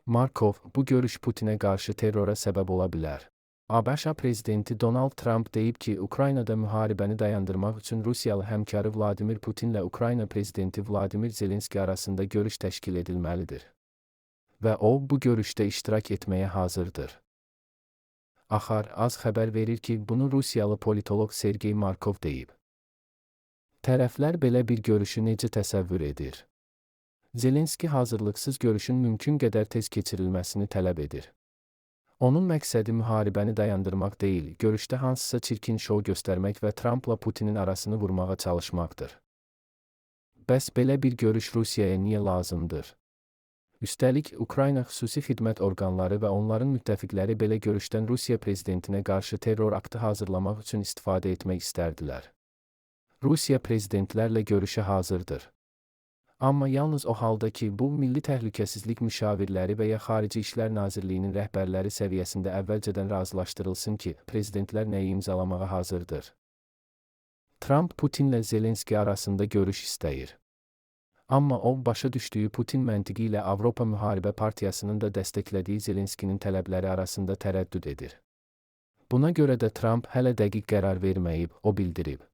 Markov, bu görüş Putinə qarşı terrora səbəb ola bilər. ABŞ prezidenti Donald Trump deyib ki, Ukraynada müharibəni dayandırmaq üçün Rusiyalı həmkarı Vladimir Putinlə Ukrayna prezidenti Vladimir Zelenski arasında görüş təşkil edilməlidir. Və o, bu görüşdə iştirak etməyə hazırdır. Az xəbər verir ki, bunu Rusiyalı politoloq Sergey Markov deyib. Tərəflər belə bir görüşü necə təsəvvür edir? Zelenski hazırlıqsız görüşün mümkün qədər tez keçirilməsini tələb edir. Onun məqsədi müharibəni dayandırmaq deyil, görüşdə hansısa çirkin şou göstərmək və Trumpla Putinin arasını vurmağa çalışmaqdır. Bəs belə bir görüş Rusiyaya niyə lazımdır? Üstəlik, Ukrayna xüsusi xidmət orqanları və onların müttəfiqləri belə görüşdən Rusiya prezidentinə qarşı terror aktı hazırlamaq üçün istifadə etmək istərdilər. Rusiya prezidentlərlə görüşə hazırdır. Amma yalnız o halda ki, bu, Milli Təhlükəsizlik müşavirləri və ya Xarici İşlər Nazirliyinin rəhbərləri səviyyəsində əvvəlcədən razılaşdırılsın ki, prezidentlər nəyi imzalamağa hazırdır. Trump Putinlə Zelenski arasında görüş istəyir. Amma o, başa düşdüyü Putin məntiqi ilə Avropa Müharibə Partiyasının da dəstəklədiyi Zelenskinin tələbləri arasında tərəddüd edir. Buna görə də Trump hələ dəqiq qərar verməyib, o bildirib.